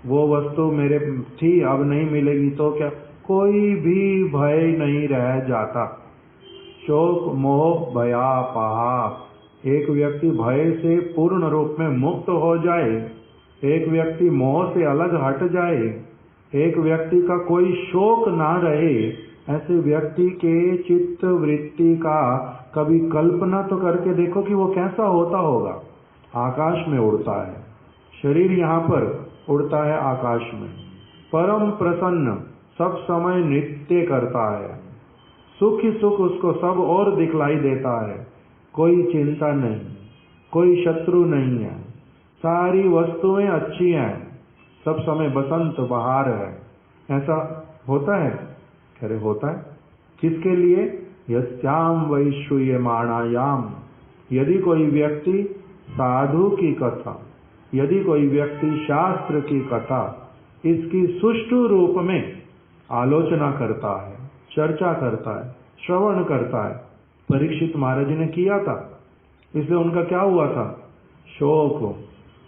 वो वस्तु मेरे थी अब नहीं मिलेगी तो क्या, कोई भी भय नहीं रह जाता। शोक मोह भयापहा, एक व्यक्ति भय से पूर्ण रूप में मुक्त हो जाए, एक व्यक्ति मोह से अलग हट जाए, एक व्यक्ति का कोई शोक ना रहे, ऐसे व्यक्ति के चित्त वृत्ति का कभी कल्पना तो करके देखो कि वो कैसा होता होगा। आकाश में उड़ता है, शरीर यहाँ पर उड़ता है आकाश में, परम प्रसन्न, सब समय नृत्य करता है, सुख ही सुख उसको सब और दिखलाई देता है, कोई चिंता नहीं, कोई शत्रु नहीं है, सारी वस्तुएं अच्छी हैं, सब समय बसंत बहार है। ऐसा होता है, कह रहे होता है। किसके लिए, यस्याम वैश्रूयमाणायाम, यदि कोई व्यक्ति साधु की कथा, यदि कोई व्यक्ति शास्त्र की कथा, इसकी सुष्ठु रूप में आलोचना करता है, चर्चा करता है, श्रवण करता है। परीक्षित महाराज ने किया था, इसलिए उनका क्या हुआ था, शोक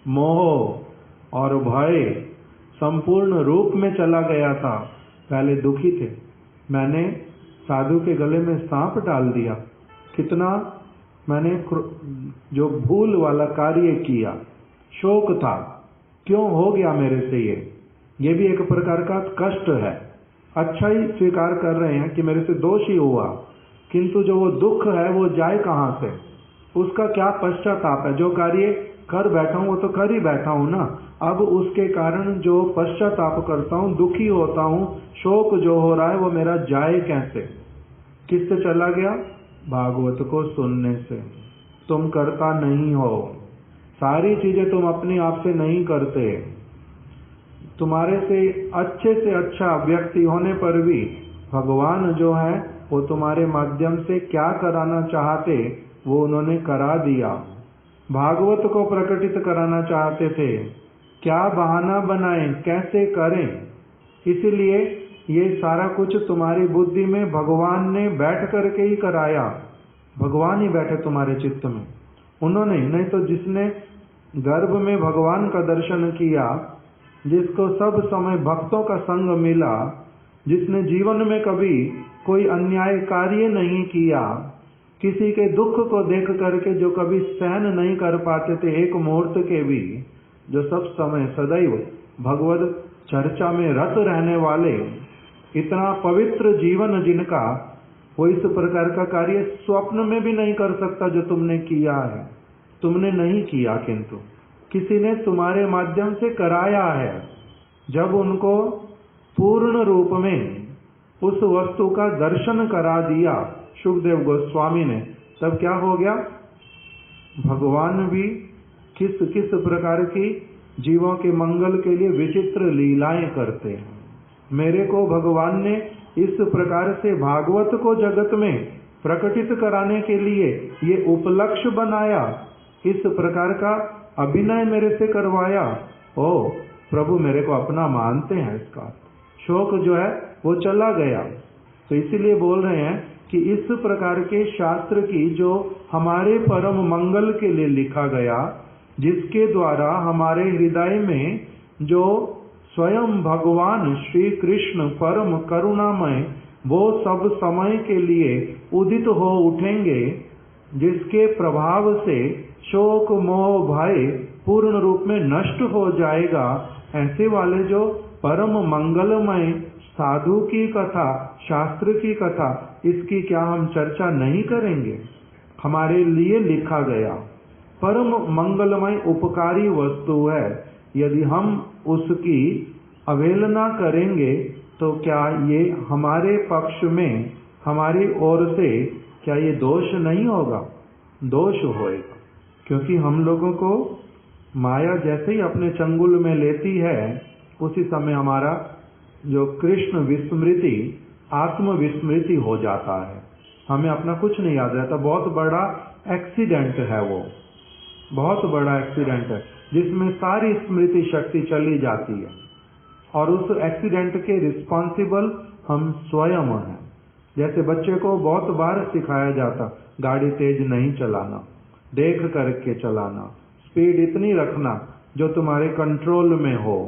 मोह और भय संपूर्ण रूप में चला गया था। पहले दुखी थे, मैंने साधु के गले में सांप डाल दिया, कितना मैंने जो भूल वाला कार्य किया, शोक था, क्यों हो गया मेरे से ये भी एक प्रकार का कष्ट है। अच्छा ही स्वीकार कर रहे हैं कि मेरे से दोष ही हुआ, किंतु जो वो दुख है वो जाए कहाँ से, उसका क्या पश्चाताप है। जो कार्य कर बैठा हूँ वो तो कर ही बैठा हूँ ना, अब उसके कारण जो पश्चाताप करता हूँ, दुखी होता हूँ, शोक जो हो रहा है वो मेरा जाए कैसे। किससे चला गया, भागवत को सुनने से। तुम करता नहीं हो, सारी चीजें तुम अपने आप से नहीं करते, तुम्हारे से अच्छा व्यक्ति होने पर भी भगवान जो है वो तुम्हारे माध्यम से क्या कराना चाहते वो उन्होंने करा दिया। भागवत को प्रकटित कराना चाहते थे, क्या बहाना बनाएं, कैसे करें, इसलिए ये सारा कुछ तुम्हारी बुद्धि में भगवान ने बैठ करके ही कराया। भगवान ही बैठे तुम्हारे चित्त में, उन्होंने नहीं तो जिसने गर्भ में भगवान का दर्शन किया, जिसको सब समय भक्तों का संग मिला, जिसने जीवन में कभी कोई अन्याय कार्य नहीं किया, किसी के दुख को देख करके जो कभी सहन नहीं कर पाते थे एक मुहूर्त के भी, जो सब समय सदैव भगवत चर्चा में रत रहने वाले, इतना पवित्र जीवन जिनका, वो इस प्रकार का कार्य स्वप्न में भी नहीं कर सकता जो तुमने किया है। तुमने नहीं किया, किंतु किसी ने तुम्हारे माध्यम से कराया है। जब उनको पूर्ण रूप में उस वस्तु का दर्शन करा दिया शुकदेव गोस्वामी ने, तब क्या हो गया, भगवान भी किस किस प्रकार की जीवों के मंगल के लिए विचित्र लीलाएं करते हैं। मेरे को भगवान ने इस प्रकार से भागवत को जगत में प्रकटित कराने के लिए ये उपलक्ष्य बनाया, इस प्रकार का अभिनय मेरे से करवाया। ओ प्रभु मेरे को अपना मानते हैं, इसका शोक जो है वो चला गया। तो इसीलिए बोल रहे हैं कि इस प्रकार के शास्त्र की जो हमारे परम मंगल के लिए लिखा गया, जिसके द्वारा हमारे हृदय में जो स्वयं भगवान श्री कृष्ण परम करुणामय वो सब समय के लिए उदित हो उठेंगे, जिसके प्रभाव से शोक मोह भय पूर्ण रूप में नष्ट हो जाएगा। ऐसे वाले जो परम मंगलमय साधु की कथा, शास्त्र की कथा, इसकी क्या हम चर्चा नहीं करेंगे? हमारे लिए लिखा गया परम मंगलमय उपकारी वस्तु है। यदि हम उसकी अवहेलना करेंगे तो क्या ये हमारे पक्ष में, हमारी ओर से क्या ये दोष नहीं होगा? दोष होएगा, क्योंकि हम लोगों को माया जैसे ही अपने चंगुल में लेती है, उसी समय हमारा जो कृष्ण विस्मृति, आत्म विस्मृति हो जाता है। हमें अपना कुछ नहीं याद रहता। बहुत बड़ा एक्सीडेंट है वो, बहुत बड़ा एक्सीडेंट है जिसमें सारी स्मृति शक्ति चली जाती है, और उस एक्सीडेंट के रिस्पॉन्सिबल हम स्वयं हैं। जैसे बच्चे को बहुत बार सिखाया जाता, गाड़ी तेज नहीं चलाना, देख करके चलाना, स्पीड इतनी रखना जो तुम्हारे कंट्रोल में हो,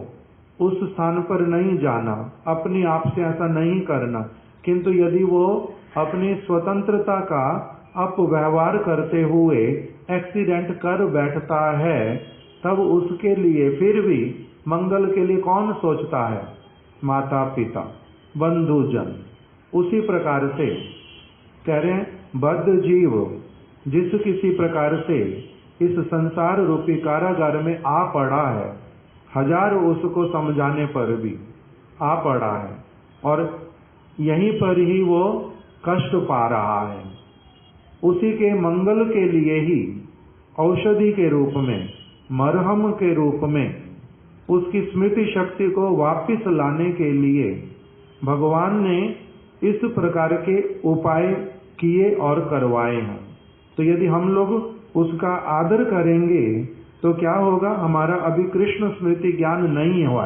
उस स्थान पर नहीं जाना, अपनी आप से ऐसा नहीं करना। किंतु यदि वो अपनी स्वतंत्रता का अपव्यवहार करते हुए एक्सीडेंट कर बैठता है, तब उसके लिए फिर भी मंगल के लिए कौन सोचता है? माता पिता, बंधुजन। उसी प्रकार से कह रहे हैं, बद्ध जीव जिस किसी प्रकार से इस संसार रूपी कारागार में आ पड़ा है, हजार उसको समझाने पर भी आ पड़ा है, और यहीं पर ही वो कष्ट पा रहा है। उसी के मंगल के लिए ही औषधि के रूप में, मरहम के रूप में, उसकी स्मृति शक्ति को वापस लाने के लिए भगवान ने इस प्रकार के उपाय किए और करवाए हैं। तो यदि हम लोग उसका आदर करेंगे तो क्या होगा? हमारा अभी कृष्ण स्मृति ज्ञान नहीं हुआ,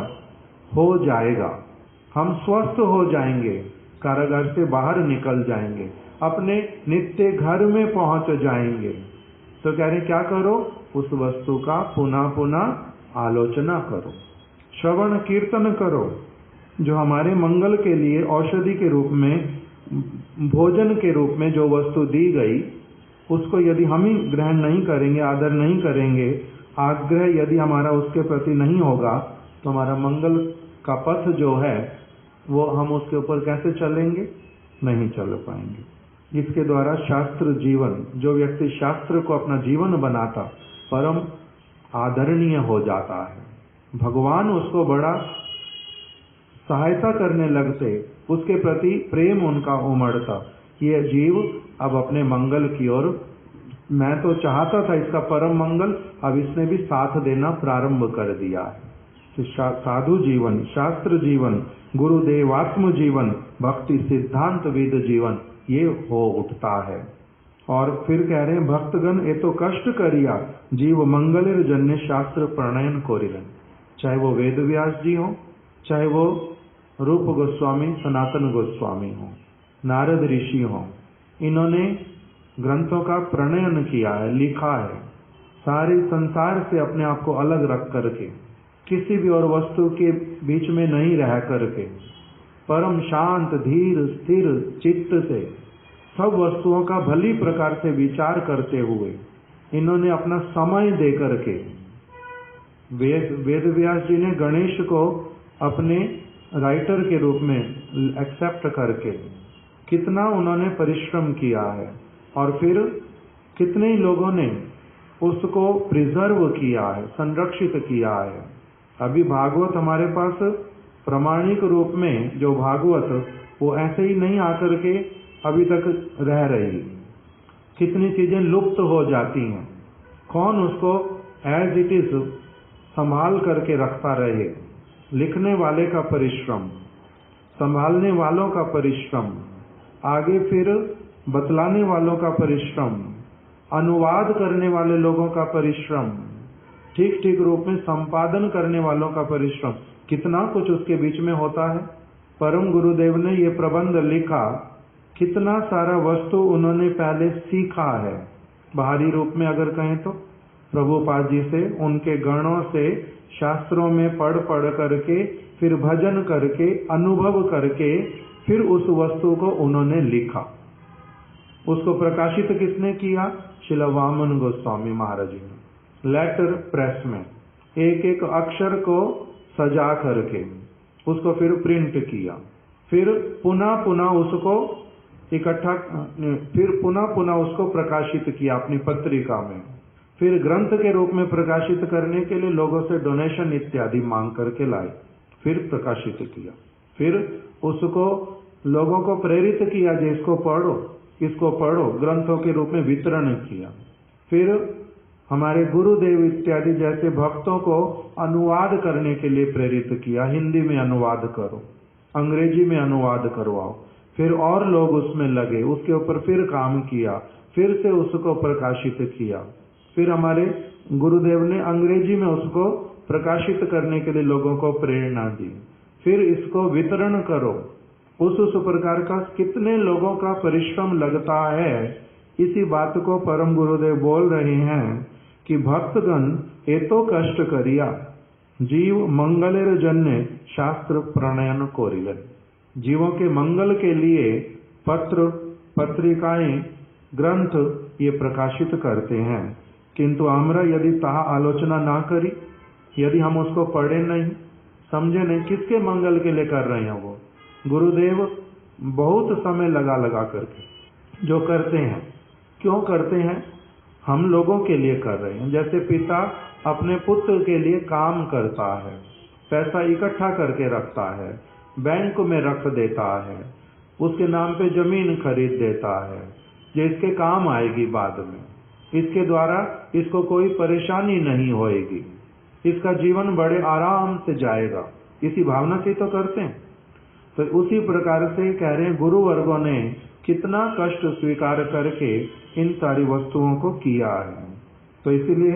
हो जाएगा। हम स्वस्थ हो जाएंगे, कारागार से बाहर निकल जाएंगे, अपने नित्य घर में पहुंच जाएंगे। तो कह रहे क्या करो? उस वस्तु का पुनः पुनः आलोचना करो, श्रवण कीर्तन करो। जो हमारे मंगल के लिए औषधि के रूप में, भोजन के रूप में जो वस्तु दी गई, उसको यदि हम ही ग्रहण नहीं करेंगे, आदर नहीं करेंगे, आग्रह यदि हमारा उसके प्रति नहीं होगा, तो हमारा मंगल का पथ जो है वो हम उसके ऊपर कैसे चलेंगे? नहीं चल पाएंगे। इसके द्वारा शास्त्र जीवन, जो व्यक्ति शास्त्र को अपना जीवन बनाता, परम आदरणीय हो जाता है। भगवान उसको बड़ा सहायता करने लगते, उसके प्रति प्रेम उनका उमड़ता। ये जीव अब अपने मंगल की ओर, मैं तो चाहता था इसका परम मंगल, अब इसने भी साथ देना प्रारंभ कर दिया है। तो साधु जीवन, शास्त्र जीवन, गुरुदेवात्म जीवन, भक्ति सिद्धांत विद जीवन, ये हो उठता है। और फिर कह रहे हैं, भक्तगण ये तो कष्ट करिया, जीव मंगलेर जन्य शास्त्र प्रणयन कोरिलन। चाहे वो वेद व्यास जी हो, चाहे वो रूप गोस्वामी, सनातन गोस्वामी हो, नारद ऋषि हो, इन्होंने ग्रंथों का प्रणयन किया है, लिखा है, सारे संसार से अपने आप को अलग रख करके, किसी भी और वस्तु के बीच में नहीं रह करके, परम शांत धीर स्थिर चित्त से सब वस्तुओं का भली प्रकार से विचार करते हुए इन्होंने अपना समय दे करके, वेद व्यास जी ने गणेश को अपने राइटर के रूप में एक्सेप्ट करके कितना उन्होंने परिश्रम किया है, और फिर कितने ही लोगों ने उसको प्रिजर्व किया है, संरक्षित किया है। अभी भागवत हमारे पास प्रामाणिक रूप में जो भागवत, वो ऐसे ही नहीं आकर के अभी तक रह रही, कितनी चीजें लुप्त हो जाती हैं। कौन उसको एज इट इज संभाल करके रखता रहे? लिखने वाले का परिश्रम, संभालने वालों का परिश्रम, आगे फिर बतलाने वालों का परिश्रम, अनुवाद करने वाले लोगों का परिश्रम, ठीक ठीक रूप में संपादन करने वालों का परिश्रम, कितना कुछ उसके बीच में होता है। परम गुरुदेव ने ये प्रबंध लिखा, कितना सारा वस्तु उन्होंने पहले सीखा है, बाहरी रूप में अगर कहें तो प्रभुपाद जी से, उनके गणों से शास्त्रों में पढ़ करके, फिर भजन करके, अनुभव करके, फिर उस वस्तु को उन्होंने लिखा। उसको प्रकाशित किसने किया? श्रील वामन गोस्वामी महाराज जी ने लेटर प्रेस में एक एक अक्षर को सजा करके उसको फिर प्रिंट किया, फिर पुनः उसको इकट्ठा, फिर पुनः उसको प्रकाशित किया अपनी पत्रिका में, फिर ग्रंथ के रूप में प्रकाशित करने के लिए लोगों से डोनेशन इत्यादि मांग करके लाए, फिर प्रकाशित किया, फिर उसको लोगों को प्रेरित किया कि इसको पढ़ो, ग्रंथों के रूप में वितरण किया। फिर हमारे गुरुदेव इत्यादि जैसे भक्तों को अनुवाद करने के लिए प्रेरित किया, हिंदी में अनुवाद करो, अंग्रेजी में अनुवाद करवाओ। फिर और लोग उसमें लगे, उसके ऊपर फिर काम किया, फिर से उसको प्रकाशित किया। फिर हमारे गुरुदेव ने अंग्रेजी में उसको प्रकाशित करने के लिए लोगों को प्रेरणा दी। फिर इसको वितरण करो। उस प्रकार का कितने लोगों का परिश्रम लगता है। इसी बात को परम गुरुदेव बोल रहे हैं कि भक्तगण एतो कष्ट करिया, जीव मंगलेर जन्य शास्त्र प्रणयन कोरिलन। जीवों के मंगल के लिए पत्र, पत्रिकाएं, ग्रंथ ये प्रकाशित करते हैं, किंतु हमरा यदि ताहा आलोचना ना करी, यदि हम उसको पढ़े नहीं, समझे नहीं, किसके मंगल के लिए कर रहे हैं वो? गुरुदेव बहुत समय लगा करके जो करते हैं, क्यों करते हैं? हम लोगों के लिए कर रहे हैं। जैसे पिता अपने पुत्र के लिए काम करता है, पैसा इकट्ठा करके रखता है, बैंक में रख देता है, उसके नाम पे जमीन खरीद देता है, जो इसके काम आएगी बाद में, इसके द्वारा इसको कोई परेशानी नहीं होएगी, इसका जीवन बड़े आराम से जाएगा, इसी भावना से तो करते हैं। तो उसी प्रकार से कह रहे हैं गुरु वर्गों ने कितना कष्ट स्वीकार करके इन सारी वस्तुओं को किया है। तो इसीलिए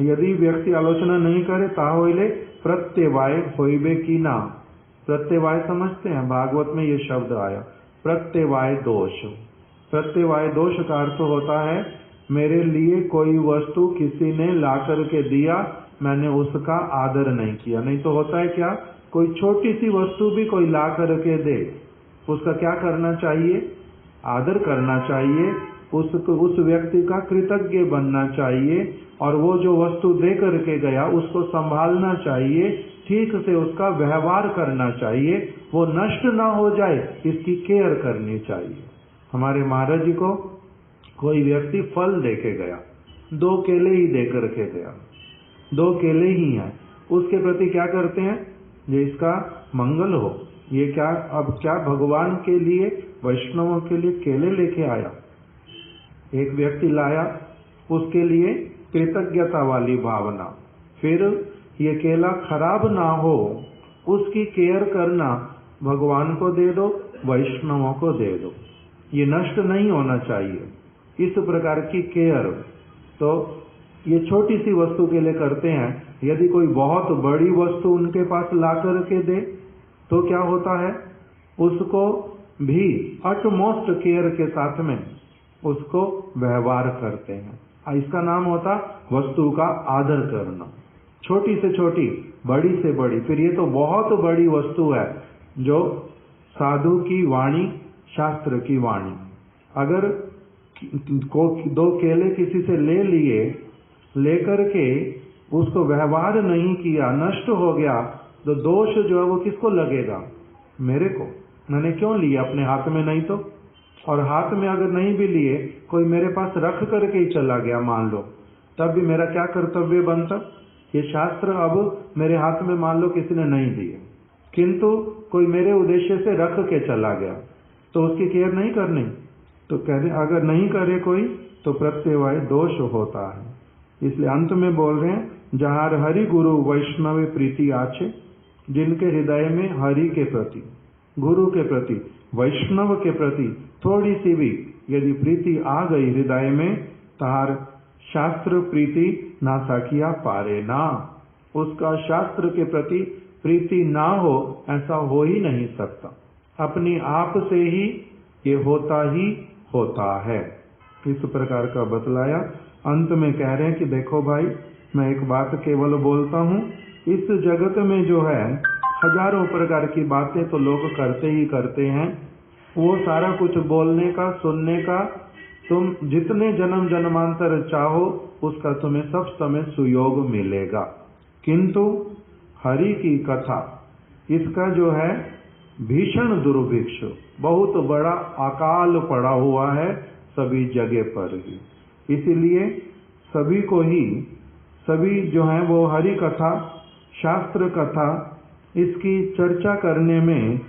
यदि व्यक्ति आलोचना नहीं करे ताहोइले प्रत्यवाय होइबे की ना। प्रत्यवाय समझते हैं, भागवत में ये शब्द आया, प्रत्यवाय दोष। प्रत्यवाय दोष का अर्थ होता है मेरे लिए कोई वस्तु किसी ने ला करके दिया, मैंने उसका आदर नहीं किया। नहीं तो होता है क्या, कोई छोटी सी वस्तु भी कोई ला करके दे, उसका क्या करना चाहिए? आदर करना चाहिए, उस व्यक्ति का कृतज्ञ बनना चाहिए, और वो जो वस्तु दे करके गया उसको संभालना चाहिए, ठीक से उसका व्यवहार करना चाहिए, वो नष्ट ना हो जाए इसकी केयर करनी चाहिए। हमारे महाराज जी को कोई व्यक्ति फल दे के गया, 2 केले ही दे करके गया, 2 केले ही हैं, उसके प्रति क्या करते हैं? ये इसका मंगल हो, ये क्या अब क्या भगवान के लिए, वैष्णवों के लिए केले लेके आया। एक व्यक्ति लाया, उसके लिए कृतज्ञता वाली भावना, फिर ये केला खराब ना हो उसकी केयर करना, भगवान को दे दो, वैष्णवों को दे दो, ये नष्ट नहीं होना चाहिए, इस प्रकार की केयर। तो ये छोटी सी वस्तु के लिए करते हैं। यदि कोई बहुत बड़ी वस्तु उनके पास ला करके दे तो क्या होता है? उसको भी अटमोस्ट केयर के साथ में उसको व्यवहार करते हैं। इसका नाम होता वस्तु का आदर करना। छोटी से छोटी, बड़ी से बड़ी, फिर ये तो बहुत बड़ी वस्तु है जो साधु की वाणी, शास्त्र की वाणी। अगर 2 केले किसी से ले लिए, लेकर के उसको व्यवहार नहीं किया, नष्ट हो गया, तो दोष जो है वो किसको लगेगा? मेरे को। मैंने क्यों लिया? अपने हाथ में नहीं तो। और हाथ में अगर नहीं भी लिए, कोई मेरे पास रख करके ही चला गया मान लो, तब भी मेरा क्या कर्तव्य बनता? ये शास्त्र अब मेरे हाथ में मान लो किसी ने नहीं दिए, किंतु कोई मेरे उद्देश्य से रख के चला गया, तो उसकी केयर नहीं करनी। तो कहते अगर नहीं करे कोई तो प्रत्यवाय दोष होता है। इसलिए अंत में बोल रहे हैं, जहां हरि गुरु वैष्णव प्रीति आछे, जिनके हृदय में हरि के प्रति, गुरु के प्रति, वैष्णव के प्रति थोड़ी सी भी यदि प्रीति आ गई हृदय में, तार शास्त्र प्रीति ना साकिया पारे ना। उसका शास्त्र के प्रति प्रीति ना हो, ऐसा हो ही नहीं सकता। अपनी आप से ही ये होता ही होता है। इस प्रकार का बतलाया। अंत में कह रहे हैं कि देखो भाई, मैं एक बात केवल बोलता हूँ, इस जगत में जो है हजारों प्रकार की बातें तो लोग करते ही करते हैं। वो सारा कुछ बोलने का, सुनने का, तुम जितने जन्म जन्मांतर चाहो उसका तुम्हें सब समय सुयोग मिलेगा। किंतु हरि की कथा, इसका जो है भीषण दुर्भिक्ष, बहुत बड़ा अकाल पड़ा हुआ है सभी जगह पर ही। इसलिए सभी को ही, सभी जो है वो हरि कथा, शास्त्र कथा, इसकी चर्चा करने में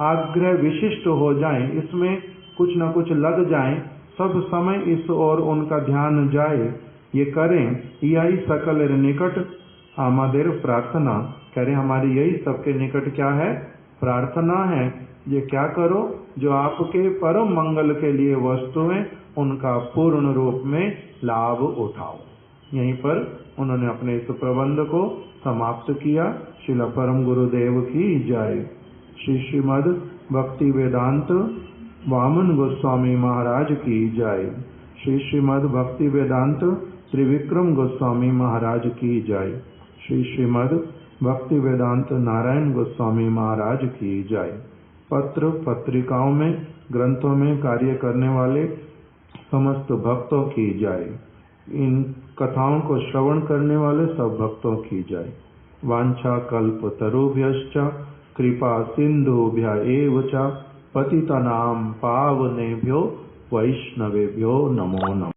आग्रह विशिष्ट हो जाएं, इसमें कुछ न कुछ लग जाएं, सब समय इस ओर उनका ध्यान जाए, ये करें, यही सकल निकट हमादेर प्रार्थना। कह रहे हमारी यही सबके निकट क्या है? प्रार्थना है। ये क्या करो? जो आपके परम मंगल के लिए वस्तु हैं उनका पूर्ण रूप में लाभ उठाओ। यहीं पर उन्होंने अपने इस प्रबंध को समाप्त किया। श्रील परम गुरुदेव की जय। श्री श्रीमद् भक्ति वेदांत वामन गोस्वामी महाराज की जय। श्री श्रीमद् भक्ति वेदांत त्रिविक्रम गोस्वामी महाराज की जय। श्री श्रीमद् भक्ति वेदांत नारायण गोस्वामी महाराज की जय। पत्र पत्रिकाओं में, ग्रंथों में कार्य करने वाले समस्त भक्तों की जय। इन कथाओं को श्रवण करने वाले सब भक्तों की जय। वांछा कल्प तरुभ्यश्च कृपा सिंधुभ्य एव च पतितानां पावनेभ्यो वैष्णवेभ्यो नमो नमः।